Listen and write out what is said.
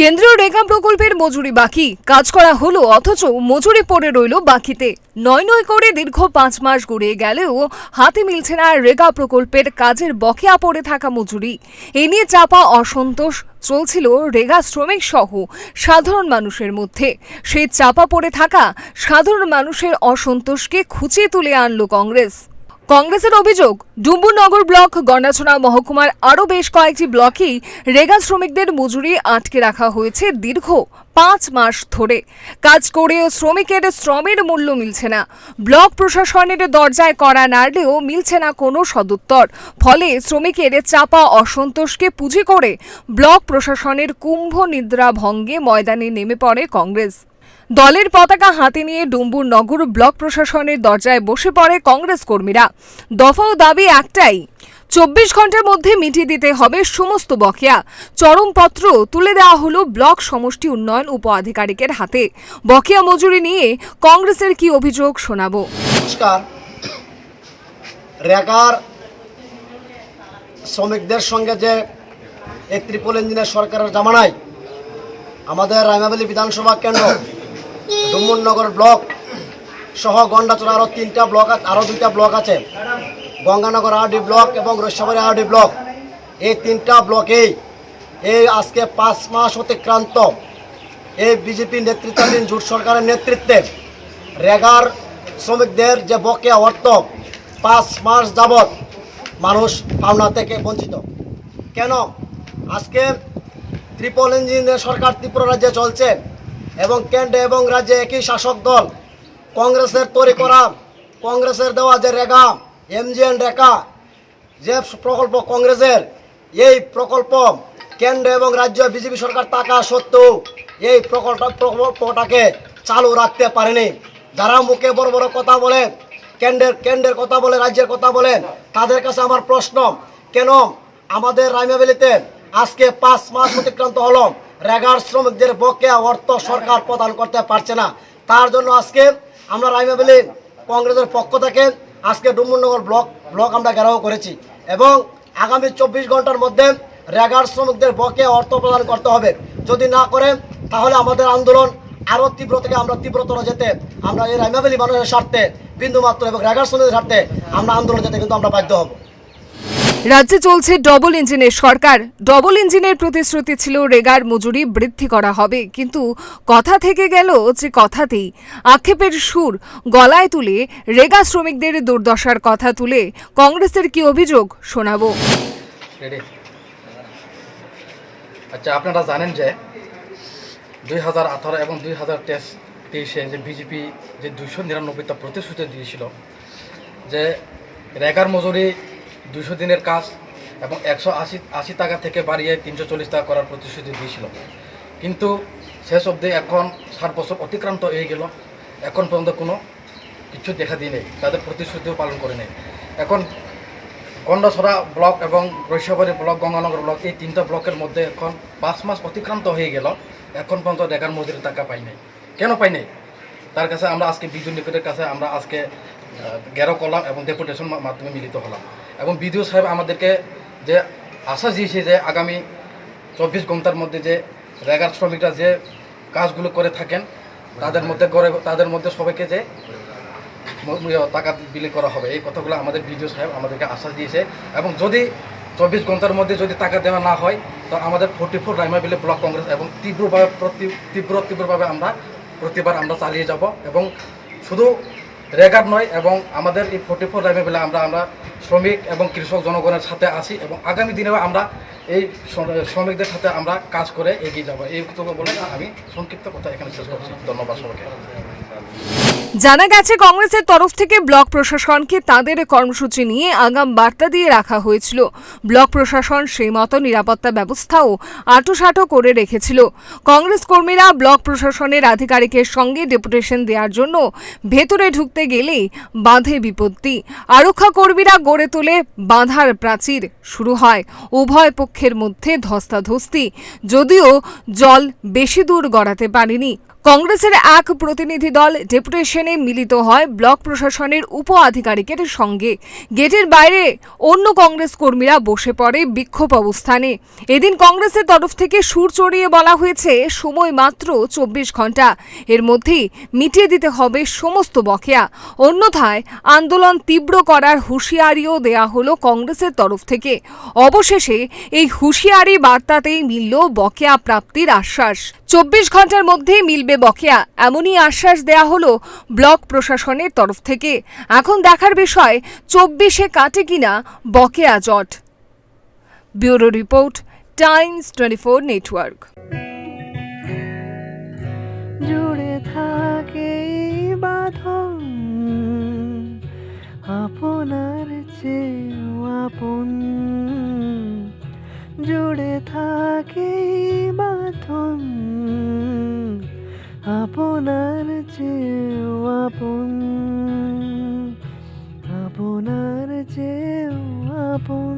কেন্দ্রীয় রেগা প্রকল্পের মজুরি বাকি, কাজ করা হলো অথচ মজুরি পড়ে রইল বাকিতে। নয় নয় করে দীর্ঘ 5 মাস গড়িয়ে গেলেও হাতে মিলছে না রেগা প্রকল্পের কাজের বকেয়া পড়ে থাকা মজুরি। এ নিয়ে চাপা অসন্তোষ চলছিল রেগা শ্রমিক সহ সাধারণ মানুষের মধ্যে। সেই চাপা পড়ে থাকা সাধারণ মানুষের অসন্তোষকে খুঁচিয়ে তুলে আনল কংগ্রেস। কংগ্রেসের অভিযোগ, ডুম্বুরনগর ব্লক, গন্ডাছড়া মহকুমার আরও বেশ কয়েকটি ব্লকেই রেগা শ্রমিকদের মজুরি আটকে রাখা হয়েছে দীর্ঘ 5 মাস ধরে। কাজ করেও শ্রমিকের শ্রমের মূল্য মিলছে না। ব্লক প্রশাসনের দরজায় কড়া নাড়লেও মিলছে না কোনো সদুত্তর। ফলে শ্রমিকের চাপা অসন্তোষকে পুঁজি করে ব্লক প্রশাসনের কুম্ভ নিদ্রা ভঙ্গে ময়দানে নেমে পড়ে কংগ্রেস। দলের পতাকা হাতে নিয়ে ডুম্বুরনগর ব্লক প্রশাসনের দরজায় বসে পড়ে কংগ্রেস কর্মীরা। দফা ও দাবি একটাই, 24 ঘন্টার মধ্যে মিটিয়ে দিতে হবে সমস্ত বকেয়া। চরমপত্র তুলে দেওয়া হলো ব্লক সমষ্টি উন্নয়ন উপ আধিকারিকের হাতে। বকেয়া মজুরি নিয়ে কংগ্রেসের কি অভিযোগ শোনাবো। নমস্কার। রেগার শ্রমিকদের সঙ্গে যে এক ট্রিপল ইঞ্জিনের সরকারের জামানায় আমাদের রাইমাবেলী বিধানসভা কেন্দ্র, ডুম্বুরনগর ব্লক সহ গন্ডাছড়া আরও 3টা ব্লক, আরও 2টা ব্লক আছে, গঙ্গানগর আরডি ব্লক এবং রৈশাবাড়ি আরডি ব্লক। এই 3টা ব্লকেই এই আজকে 5 মাস অতিক্রান্ত এই বিজেপি নেতৃত্বাধীন জোট সরকারের নেতৃত্বে রেগার শ্রমিকদের যে বকেয়া অর্থ 5 মাস যাবৎ মানুষ পাওনা থেকে বঞ্চিত। কেন আজকে ট্রিপল ইঞ্জিনের সরকার ত্রিপুরা রাজ্যে চলছে এবং কেন্দ্রে এবং রাজ্যে একই শাসক দল, কংগ্রেসের তৈরি করা, কংগ্রেসের দেওয়া যে রেগা এমজিএন রেখা যে প্রকল্প কংগ্রেসের, এই প্রকল্প কেন্দ্র এবং রাজ্য বিজেপি সরকার টাকা সত্ত্বেও এই প্রকল্পটাকে চালু রাখতে পারেনি। যারা মুখে বড় বড় কথা বলে, কেন্দ্রের কথা বলে, রাজ্যের কথা বলেন, তাদের কাছে আমার প্রশ্ন, কেন আমাদের রাইমাবেলিতে আজকে 5 মাস অতিক্রান্ত হলো রেগার শ্রমিকদের বকেয়া অর্থ সরকার প্রদান করতে পারছে না? তার জন্য আজকে আমরা রাইমাবেলি কংগ্রেসের পক্ষ থেকে আজকে ডুম্বুরনগর ব্লক আমরা ঘেরাও করেছি এবং আগামী 24 ঘন্টার মধ্যে রেগার শ্রমিকদের বকেয়া অর্থ প্রদান করতে হবে। যদি না করে তাহলে আমাদের আন্দোলন আরও তীব্র থেকে আমরা তীব্রতর যেতে, আমরা এই রাইমাবেলি মানুষের স্বার্থে বিন্দুমাত্র এবং রেগার শ্রমিকদের স্বার্থে আমরা আন্দোলন যেতে কিন্তু আমরা বাধ্য হব। রাজ্যে চলছে ডবল ইঞ্জিনের সরকার। ডবল ইঞ্জিনের প্রতিশ্রুতি ছিল রেগার মজুরি বৃদ্ধি করা হবে, কিন্তু কথা থেকে গেল যে কথাতেই। আক্ষেপের সুর গলায় তুলে রেগা শ্রমিকদের দুর্দশার কথা তুলে কংগ্রেসের কি অভিযোগ শোনাবো। আচ্ছা, আপনারা জানেন যে 2018 এবং 2023-এ যে বিজেপি যে 299টা প্রতিশ্রুতি দিয়েছিল, যে রেগার মজুরি 200 দিনের কাজ এবং 180 টাকা থেকে বাড়িয়ে 340 টাকা করার প্রতিশ্রুতি দিয়েছিল। কিন্তু শেষ অবধি এখন 7 বছর অতিক্রান্ত হয়ে গেল, এখন পর্যন্ত কোনো কিছু দেখা দিয়ে নেই, তাদের প্রতিশ্রুতিও পালন করে নেই। এখন গন্ডাছড়া ব্লক এবং রৈশাবাড়ি ব্লক, গঙ্গানগর ব্লক, এই 3টা ব্লকের মধ্যে এখন 5 মাস অতিক্রান্ত হয়ে গেল, এখন পর্যন্ত রেগার মজুরির টাকা পাই নাই। কেন পাই নাই? তার কাছে আমরা আজকে বিদ্যুৎ নিকটের কাছে আমরা আজকে ঘেরাও করলাম এবং ডেপুটেশন মাধ্যমে মিলিত হলাম এবং বিডিও সাহেব আমাদেরকে যে আশ্বাস দিয়েছে যে আগামী 24 ঘন্টার মধ্যে যে রেগার শ্রমিকরা যে কাজগুলো করে থাকেন তাদের মধ্যে সবাইকে যে টাকা বিলি করা হবে, এই কথাগুলো আমাদের বিডিও সাহেব আমাদেরকে আশ্বাস দিয়েছে। এবং যদি 24 ঘন্টার মধ্যে যদি টাকা দেওয়া না হয় তো আমাদের 44 রাইমাবেলি ব্লক কংগ্রেস এবং তীব্রভাবে আমরা প্রতিবার আমরা চালিয়ে যাব এবং শুধু রেগার নয় এবং আমাদের এই 44 রাইমাবেলি আমরা শ্রমিক এবং কৃষক জনগণের সাথে আছি এবং আগামী দিনেও আমরা এই শ্রমিকদের সাথে আমরা কাজ করে এগিয়ে যাব। এই কথা বলে আমি সংক্ষিপ্ত কথা এখানে শেষ করছি। ধন্যবাদ সবাইকে। জানা গেছে, কংগ্রেসের তরফ থেকে ব্লক প্রশাসনকে তাদের কর্মসূচি নিয়ে আগাম বার্তা দিয়ে রাখা হয়েছিল। ব্লক প্রশাসন সেই মতো নিরাপত্তা ব্যবস্থাও আঁটোসাঁটো করে রেখেছিল। কংগ্রেস কর্মীরা ব্লক প্রশাসনের আধিকারিকের সঙ্গে ডেপুটেশন দেওয়ার জন্য ভেতরে ঢুকতে গেলেই বাঁধে বিপত্তি। আরক্ষা কর্মীরা গড়ে তোলে বাঁধার প্রাচীর। শুরু হয় উভয় পক্ষের মধ্যে ধস্তাধস্তি। যদিও জল বেশি দূর গড়াতে পারেনি। কংগ্রেসের এক প্রতিনিধি দল ডেপুটেশনে মিলিত হয় ব্লক প্রশাসনের উপ আধিকারিকের সঙ্গে। গেটের বাইরে অন্য কংগ্রেস কর্মীরা বসে পড়ে বিক্ষোভ অবস্থানে। এদিন কংগ্রেসের তরফ থেকে সুর চড়িয়ে বলা হয়েছে সময় মাত্র 24 ঘন্টা, এর মধ্যেই মিটিয়ে দিতে হবে সমস্ত বকেয়া, অন্যথায় আন্দোলন তীব্র করার হুঁশিয়ারিও দেয়া হলো কংগ্রেসের তরফ থেকে। অবশেষে এই হুঁশিয়ারি বার্তাতেই মিলল বকেয়া প্রাপ্তির আশ্বাস। 24 ঘন্টার মধ্যেই মিলবে বকেয়া, এমনই আশ্বাস দেয়া হলো ব্লক প্রশাসনের তরফ থেকে। এখন দেখার বিষয় 24-এ কাটে কিনা বকেয়া জট। Bureau report, Times 24 network. জুড়ে থাকে বাঁধন আপনার চেয়েও আপন, জুড়ে থাকে বাঁধন আপনার চেয়েও আপন, আপনার চেয়েও আপন।